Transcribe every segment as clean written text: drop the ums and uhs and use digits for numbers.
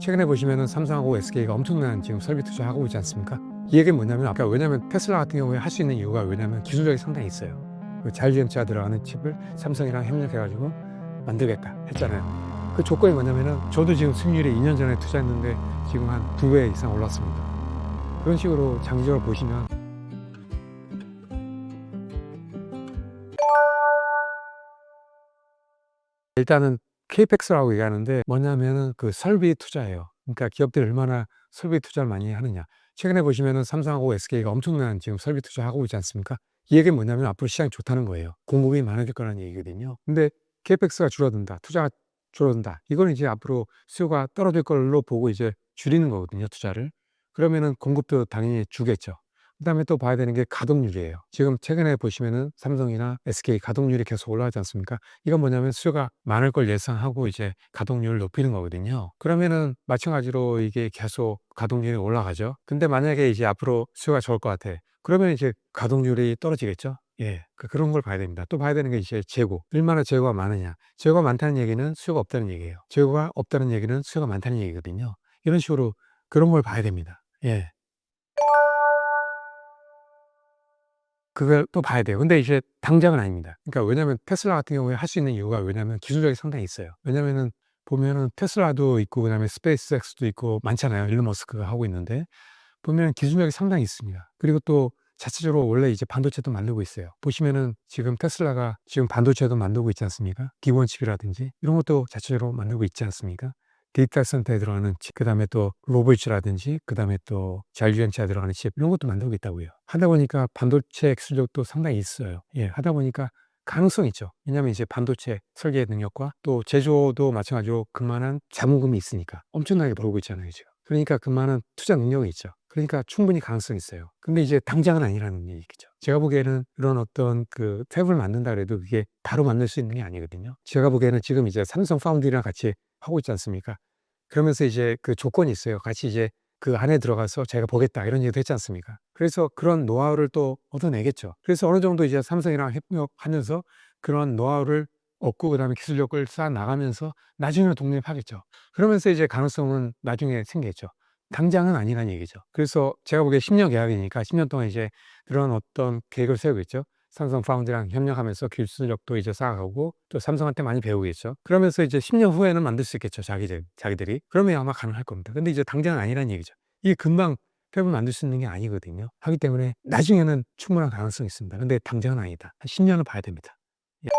최근에 보시면은 삼성하고 SK가 엄청난 지금 설비 투자하고 있지 않습니까? 이 얘기는 뭐냐면 아까 왜냐면 테슬라 같은 경우에 할 수 있는 이유가 왜냐면 기술력이 상당히 있어요. 그 자율주행차 들어가는 칩을 삼성이랑 협력해가지고 만들겠다 했잖아요. 그 조건이 뭐냐면은 저도 지금 수익률이 2년 전에 투자했는데 지금 한 2배 이상 올랐습니다. 그런 식으로 장기적으로 보시면 일단은 KPEX라고 얘기하는데 뭐냐면은 그 설비 투자예요. 그러니까 기업들이 얼마나 설비 투자를 많이 하느냐. 최근에 보시면은 삼성하고 SK가 엄청난 지금 설비 투자하고 있지 않습니까? 이 얘기는 뭐냐면 앞으로 시장이 좋다는 거예요. 공급이 많아질 거라는 얘기거든요. 근데 KPEX가 줄어든다, 투자가 줄어든다. 이거는 이제 앞으로 수요가 떨어질 걸로 보고 이제 줄이는 거거든요, 투자를. 그러면은 공급도 당연히 주겠죠. 그다음에 또 봐야 되는 게 가동률이에요. 지금 최근에 보시면은 삼성이나 SK 가동률이 계속 올라가지 않습니까? 이건 뭐냐면 수요가 많을 걸 예상하고 이제 가동률을 높이는 거거든요. 그러면은 마찬가지로 이게 계속 가동률이 올라가죠. 근데 만약에 이제 앞으로 수요가 적을 것 같아. 그러면 이제 가동률이 떨어지겠죠? 예. 그런 걸 봐야 됩니다. 또 봐야 되는 게 이제 재고. 얼마나 재고가 많으냐. 재고가 많다는 얘기는 수요가 없다는 얘기예요. 재고가 없다는 얘기는 수요가 많다는 얘기거든요. 이런 식으로 그런 걸 봐야 됩니다. 예. 그걸 또 봐야 돼요. 근데 이제 당장은 아닙니다. 그러니까 왜냐면 테슬라 같은 경우에 할 수 있는 이유가 왜냐면 기술력이 상당히 있어요. 왜냐면은 보면은 테슬라도 있고 그다음에 스페이스X도 있고 많잖아요. 일론 머스크가 하고 있는데 보면 기술력이 상당히 있습니다. 그리고 또 자체적으로 원래 이제 반도체도 만들고 있어요. 보시면은 지금 테슬라가 지금 반도체도 만들고 있지 않습니까? 기본 칩이라든지 이런 것도 자체적으로 만들고 있지 않습니까? 데이터 센터에 들어가는 칩, 그다음에 또 로봇이라든지 그다음에 또 자율주행차에 들어가는 칩 이런 것도 만들고 있다고요. 하다 보니까 반도체 기술력도 상당히 있어요. 예, 하다 보니까 가능성이 있죠. 왜냐하면 이제 반도체 설계 능력과 또 제조도 마찬가지로 그만한 자본금이 있으니까 엄청나게 벌고 있잖아요, 지금. 그러니까 그만한 투자 능력이 있죠. 그러니까 충분히 가능성이 있어요. 근데 이제 당장은 아니라는 얘기죠. 제가 보기에는 이런 어떤 그 탭을 만든다 그래도 그게 바로 만들 수 있는 게 아니거든요. 제가 보기에는 지금 이제 삼성 파운드리랑 같이 하고 있지 않습니까? 그러면서 이제 그 조건이 있어요. 같이 이제 그 안에 들어가서 "제가 보겠다." 이런 얘기도 했지 않습니까? 그래서 그런 노하우를 또 얻어내겠죠. 그래서 어느 정도 이제 삼성이랑 협력하면서 그런 노하우를 얻고 그다음에 기술력을 쌓아 나가면서 나중에는 독립하겠죠. 그러면서 이제 가능성은 나중에 생기겠죠. 당장은 아니라는 얘기죠. 그래서 제가 보기에 10년 계약이니까 10년 동안 이제 그런 어떤 계획을 세우겠죠. 삼성 파운드랑 협력하면서 기술력도 이제 쌓아가고 또 삼성한테 많이 배우겠죠. 그러면서 이제 10년 후에는 만들 수 있겠죠. 자기들이. 그러면 아마 가능할 겁니다. 근데 이제 당장은 아니라는 얘기죠. 이게 금방 팹을 만들 수 있는 게 아니거든요. 하기 때문에 나중에는 충분한 가능성이 있습니다. 근데 당장은 아니다. 한 10년은 봐야 됩니다. 예.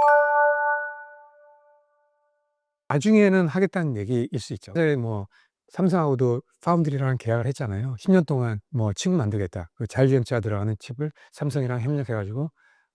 나중에는 하겠다는 얘기일 수 있죠. 사실 뭐 삼성하고도 파운드리랑 계약을 했잖아요. 10년 동안 뭐 칩 만들겠다. 그 자율주행차 들어가는 칩을 삼성이랑 협력해 가지고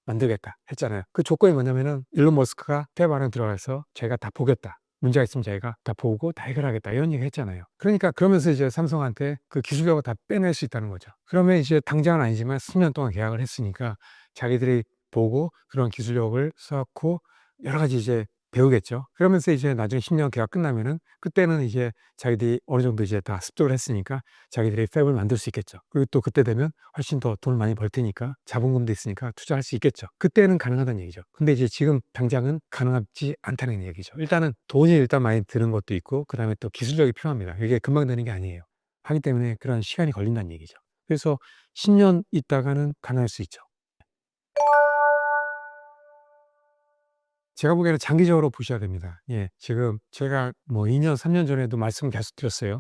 만들겠다 했잖아요. 그 조건이 뭐냐면은 일론 머스크가 팹 안에 들어가서 "제가 다 보겠다. 문제가 있으면 제가 다 보고 다 해결하겠다." 이런 얘기 했잖아요. 그러니까 그러면서 이제 삼성한테 그 기술력을 다 빼낼 수 있다는 거죠. 그러면 이제 당장은 아니지만 10년 동안 계약을 했으니까 자기들이 보고 그런 기술력을 쌓고 여러 가지 이제 배우겠죠. 그러면서 이제 나중에 10년 계약 끝나면은 그때는 이제 자기들이 어느 정도 이제 다 습득을 했으니까 자기들이 팹을 만들 수 있겠죠. 그리고 또 그때 되면 훨씬 더 돈을 많이 벌 테니까 자본금도 있으니까 투자할 수 있겠죠. 그때는 가능하다는 얘기죠. 근데 이제 지금 당장은 가능하지 않다는 얘기죠. 일단은 돈이 일단 많이 드는 것도 있고 그다음에 또 기술력이 필요합니다. 이게 금방 되는 게 아니에요. 하기 때문에 그런 시간이 걸린다는 얘기죠. 그래서 10년 있다가는 가능할 수 있죠. 제가 보기에는 장기적으로 보셔야 됩니다. 예. 지금 제가 뭐 2 년, 3년 전에도 말씀 계속 드렸어요.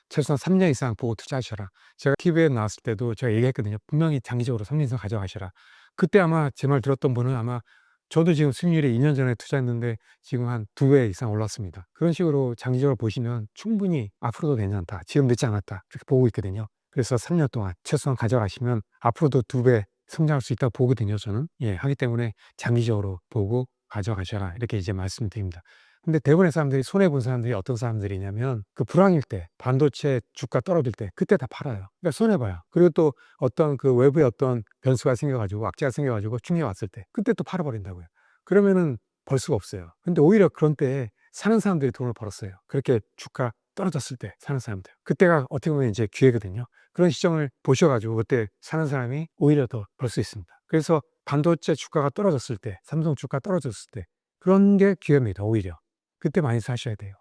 최소한 3년 이상 보고 투자하셔라." 제가 TV에 나왔을 때도 제가 얘기했거든요. "분명히 장기적으로 3년 이상 가져가셔라." 그때 아마 제 말 들었던 분은 아마 저도 지금 수익률이 2년 전에 투자했는데 지금 한 2배 이상 올랐습니다. 그런 식으로 장기적으로 보시면 충분히 '앞으로도 괜찮다. 지금 늦지 않았다.' 그렇게 보고 있거든요. 그래서 3년 동안 최소한 가져가시면 앞으로도 2배 성장할 수 있다고 보거든요 저는. 예. 하기 때문에 장기적으로 보고 가져가셔라 이렇게 이제 말씀드립니다. 근데 대부분의 사람들이 손해 본 사람들이 어떤 사람들이냐면 그 불황일 때 반도체 주가 떨어질 때 그때 다 팔아요. 그러니까 손해 봐요. 그리고 또 어떤 그 외부의 어떤 변수가 생겨 가지고 악재가 생겨 가지고 충격이 왔을 때 그때 또 팔아 버린다고요. 그러면은 벌 수가 없어요. 근데 오히려 그런 때에 사는 사람들이 돈을 벌었어요. 그렇게 주가 떨어졌을 때 사는 사람들. 그때가 어떻게 보면 이제 기회거든요. 그런 시점을 보셔 가지고 그때 사는 사람이 오히려 더 벌 수 있습니다. 그래서 반도체 주가가 떨어졌을 때, 삼성 주가 떨어졌을 때 그런 게 기회입니다 오히려. 그때 많이 사셔야 돼요.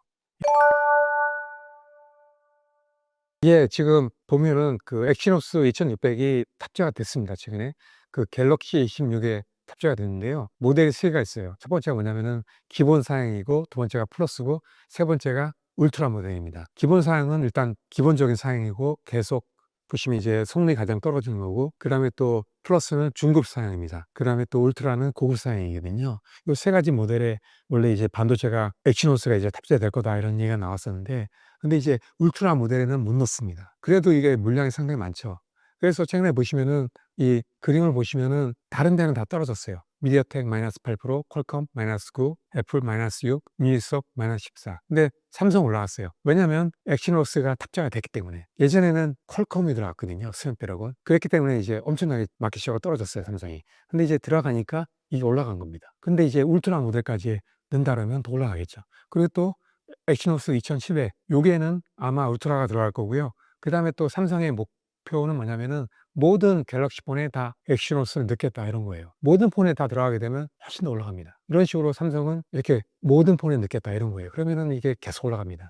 이게 지금 보면은 그 엑시노스 2600이 탑재가 됐습니다, 최근에. 그 갤럭시 26에 탑재가 됐는데요. 모델이 3 개가 있어요. 첫 번째가 뭐냐면은 기본 사양이고, 두 번째가 플러스고, 세 번째가 울트라 모델입니다. 기본 사양은 일단 기본적인 사양이고, 계속 보시면 이제 성능이 가장 떨어지는 거고, 그다음에 또 플러스는 중급 사양입니다. 그다음에 또 울트라는 고급 사양이거든요. 이 세 가지 모델에 원래 이제 반도체가 엑시노스가 이제 탑재될 거다 이런 얘기가 나왔었는데, 근데 이제 울트라 모델에는 못 넣습니다. 그래도 이게 물량이 상당히 많죠. 그래서 최근에 보시면은 이 그림을 보시면은 다른 데는 다 떨어졌어요. 미디어텍 -8%, 퀄컴 -9, 애플 -6, 유니속 -14. 근데 삼성 올라왔어요. 왜냐면 엑시노스가 탑재가 됐기 때문에. 예전에는 퀄컴이 들어갔거든요, 스냅드래곤. 그랬기 때문에 이제 엄청나게 마켓시어가 떨어졌어요, 삼성이. 근데 이제 들어가니까 이게 올라간 겁니다. 근데 이제 울트라 모델까지 넣는다 그러면 더 올라가겠죠. 그리고 또 엑시노스 2700, 요게는 아마 울트라가 들어갈 거고요. 그다음에 또 삼성의 목표는 뭐냐면은 모든 갤럭시 폰에 다 엑시노스를 넣겠다 이런 거예요. 모든 폰에 다 들어가게 되면 훨씬 더 올라갑니다. 이런 식으로 삼성은 이렇게 모든 폰에 넣겠다 이런 거예요. 그러면은 이게 계속 올라갑니다.